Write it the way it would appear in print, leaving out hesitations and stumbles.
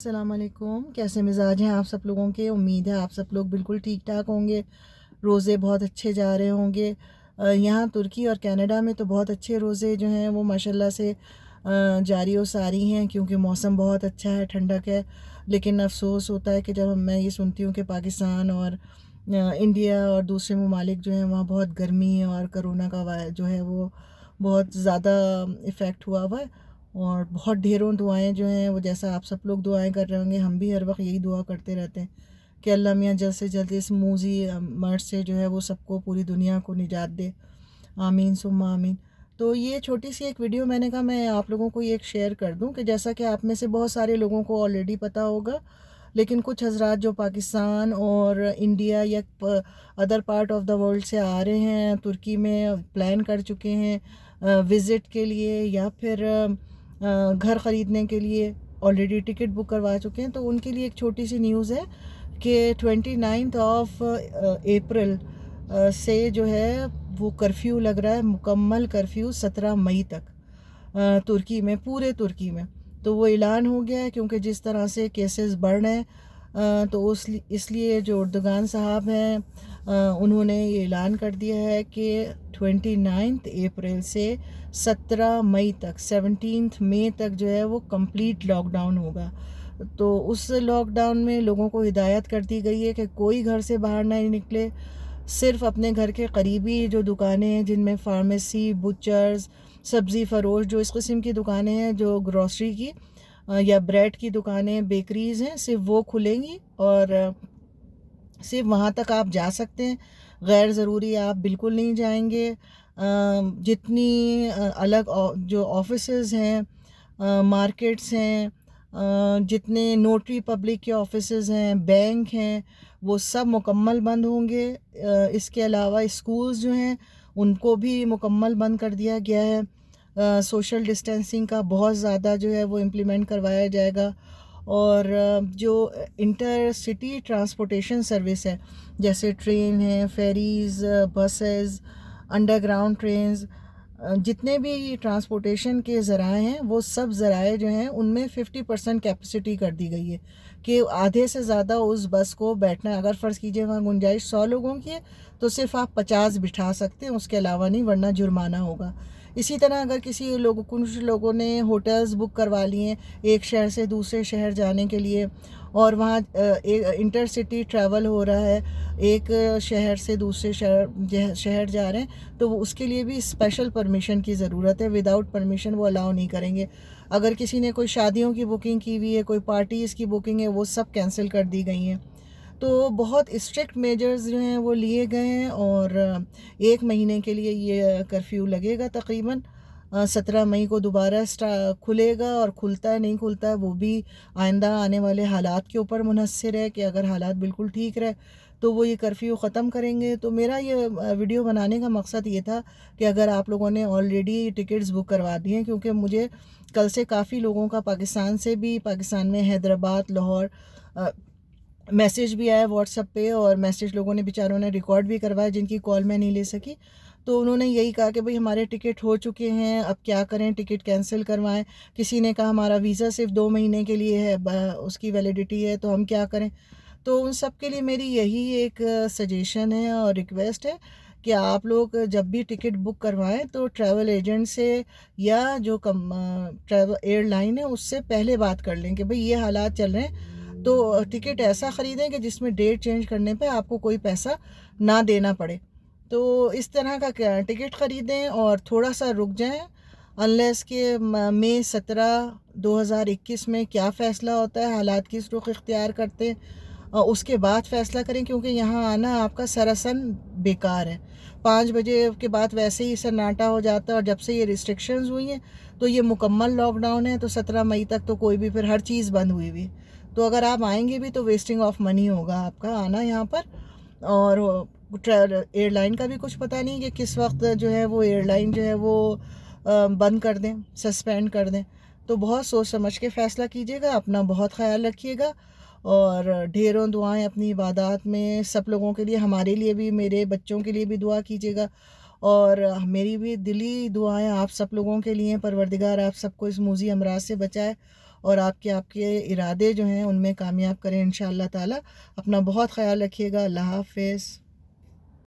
السلام علیکم، کیسے مزاج ہیں آپ سب لوگوں کے؟ امید ہے آپ سب لوگ بالکل ٹھیک ٹھاک ہوں گے، روزے بہت اچھے جا رہے ہوں گے۔ یہاں ترکی اور کینیڈا میں تو بہت اچھے روزے جو ہیں وہ ماشاءاللہ سے جاری و ساری ہیں، کیونکہ موسم بہت اچھا ہے، ٹھنڈک ہے۔ لیکن افسوس ہوتا ہے کہ جب میں یہ سنتی ہوں کہ پاکستان اور انڈیا اور دوسرے ممالک جو ہیں وہاں بہت گرمی اور کرونا کا جو ہے وہ بہت زیادہ ایفیکٹ ہوا ہے، اور بہت ڈھیروں دعائیں جو ہیں وہ جیسا آپ سب لوگ دعائیں کر رہے ہوں گے، ہم بھی ہر وقت یہی دعا کرتے رہتے ہیں کہ اللہ میاں جلد سے جلد اس موذی مرض سے جو ہے وہ سب کو، پوری دنیا کو نجات دے، آمین ثم آمین۔ تو یہ چھوٹی سی ایک ویڈیو میں نے کہا میں آپ لوگوں کو یہ ایک شیئر کر دوں، کہ جیسا کہ آپ میں سے بہت سارے لوگوں کو آلریڈی پتہ ہوگا، لیکن کچھ حضرات جو پاکستان اور انڈیا یا other part of the world سے آ رہے ہیں، ترکی میں پلان کر چکے ہیں وزٹ کے لیے، یا پھر گھر خریدنے کے لیے آلریڈی ٹکٹ بک کروا چکے ہیں، تو ان کے لیے ایک چھوٹی سی نیوز ہے کہ 29 آف اپریل سے جو ہے وہ کرفیو لگ رہا ہے، مکمل کرفیو 17 مئی تک ترکی میں، پورے ترکی میں۔ تو وہ اعلان ہو گیا ہے، کیونکہ جس طرح سے کیسز بڑھ رہے ہیں، تو اس لیے جو اردگان صاحب ہیں انہوں نے یہ اعلان کر دیا ہے کہ 29 اپریل سے 17 مئی تک، 17 مئی تک جو ہے وہ کمپلیٹ لاک ڈاؤن ہوگا۔ تو اس لاک ڈاؤن میں لوگوں کو ہدایت کر دی گئی ہے کہ کوئی گھر سے باہر نہ نکلے، صرف اپنے گھر کے قریبی جو دکانیں ہیں جن میں فارمیسی، بچرز، سبزی فروش، جو اس قسم کی دکانیں ہیں، جو گروسری کی یا بریڈ کی دکانیں، بیکریز ہیں، صرف وہ کھلیں گی، اور صرف وہاں تک آپ جا سکتے ہیں، غیر ضروری آپ بالکل نہیں جائیں گے۔ جتنی الگ جو آفیسز ہیں، مارکیٹس ہیں، جتنے نوٹری پبلک کے آفیسز ہیں، بینک ہیں، وہ سب مکمل بند ہوں گے۔ اس کے علاوہ اسکولز جو ہیں ان کو بھی مکمل بند کر دیا گیا ہے۔ سوشل ڈسٹینسنگ کا بہت زیادہ جو ہے وہ امپلیمنٹ کروایا جائے گا، اور جو انٹر سٹی ٹرانسپورٹیشن سروس ہے، جیسے ٹرین ہیں، fairies, buses, under ground trains, جتنے بھی ٹرانسپورٹیشن کے ذرائع ہیں، وہ سب ذرائع جو ہیں ان میں 50% کیپیسٹی کر دی گئی ہے، کہ آدھے سے زیادہ اس بس کو بیٹھنا ہے۔ اگر فرض کیجئے وہاں گنجائش 100 لوگوں کی ہے تو صرف آپ 50 بٹھا سکتے ہیں، اس کے علاوہ نہیں، ورنہ جرمانہ ہوگا۔ اسی طرح اگر کچھ لوگوں نے ہوٹلز بک کروا لیے ہیں ایک شہر سے دوسرے شہر جانے کے لیے، اور وہاں انٹر سٹی ٹریول ہو رہا ہے، ایک شہر سے دوسرے شہر جا رہے ہیں، تو وہ اس کے لیے بھی اسپیشل پرمیشن کی ضرورت ہے۔ وداؤٹ پرمیشن وہ الاؤ نہیں کریں گے۔ اگر کسی نے کوئی شادیوں کی بکنگ کی ہوئی ہے، کوئی پارٹیز کی بکنگ ہے، وہ سب کینسل کر دی گئی ہیں۔ تو بہت اسٹرکٹ میجرز جو ہیں وہ لیے گئے ہیں، اور 1 مہینے کے لیے یہ کرفیو لگے گا تقریباً۔ 17 مئی کو دوبارہ کھلے گا، اور کھلتا ہے نہیں کھلتا ہے وہ بھی آئندہ آنے والے حالات کے اوپر منحصر ہے، کہ اگر حالات بالکل ٹھیک رہے تو وہ یہ کرفیو ختم کریں گے۔ تو میرا یہ ویڈیو بنانے کا مقصد یہ تھا کہ اگر آپ لوگوں نے آلریڈی ٹکٹس بک کروا دی ہیں، کیونکہ مجھے کل سے کافی لوگوں کا پاکستان سے بھی، پاکستان میں حیدرآباد، لاہور، میسیج بھی آیا واٹس ایپ پہ، اور میسیج لوگوں نے بیچاروں نے ریکارڈ بھی کروایا جن کی کال میں نہیں لے سکی۔ تو انہوں نے یہی کہا کہ بھئی ہمارے ٹکٹ ہو چکے ہیں، اب کیا کریں، ٹکٹ کینسل کروائیں۔ کسی نے کہا ہمارا ویزا صرف 2 مہینے کے لیے ہے، اس کی ویلیڈیٹی ہے، تو ہم کیا کریں۔ تو ان سب کے لیے میری یہی ایک سجیشن ہے اور ریکویسٹ ہے کہ آپ لوگ جب بھی ٹکٹ بک کروائیں تو ٹریول ایجنٹ سے یا جو ٹریول ایئر لائن ہے اس سے پہلے بات کر لیں کہ بھئی یہ حالات چل رہے ہیں، تو ٹکٹ ایسا خریدیں کہ جس میں ڈیٹ چینج کرنے پہ آپ کو کوئی پیسہ نہ دینا پڑے۔ تو اس طرح کا ٹکٹ خریدیں اور تھوڑا سا رک جائیں، انلیس کہ مئی 17 2021 میں کیا فیصلہ ہوتا ہے، حالات کس رخ اختیار کرتے ہیں، اس کے بعد فیصلہ کریں، کیونکہ یہاں آنا آپ کا سراسر بیکار ہے۔ 5 بجے کے بعد ویسے ہی سناٹا ہو جاتا ہے، اور جب سے یہ ریسٹرکشنز ہوئی ہیں تو یہ مکمل لاک ڈاؤن ہے، تو 17 مئی تک تو کوئی بھی پھر ہر چیز بند ہوئی ہوئی، تو اگر آپ آئیں گے بھی تو ویسٹنگ آف منی ہوگا آپ کا آنا یہاں پر۔ اور ایئر لائن کا بھی کچھ پتہ نہیں کہ کس وقت جو ہے وہ ایئر لائن جو ہے وہ بند کر دیں، سسپینڈ کر دیں۔ تو بہت سوچ سمجھ کے فیصلہ کیجیے گا، اپنا بہت خیال رکھیے گا، اور ڈھیروں دعائیں اپنی عبادات میں سب لوگوں کے لیے، ہمارے لیے بھی، میرے بچوں کے لیے بھی دعا کیجیے گا، اور میری بھی دلی دعائیں آپ سب لوگوں کے لیے، پروردگار آپ سب کو اس موذی امراض سے بچائے اور آپ کے ارادے جو ہیں ان میں کامیاب کریں انشاءاللہ تعالی۔ اپنا بہت خیال رکھیے گا۔ اللہ حافظ۔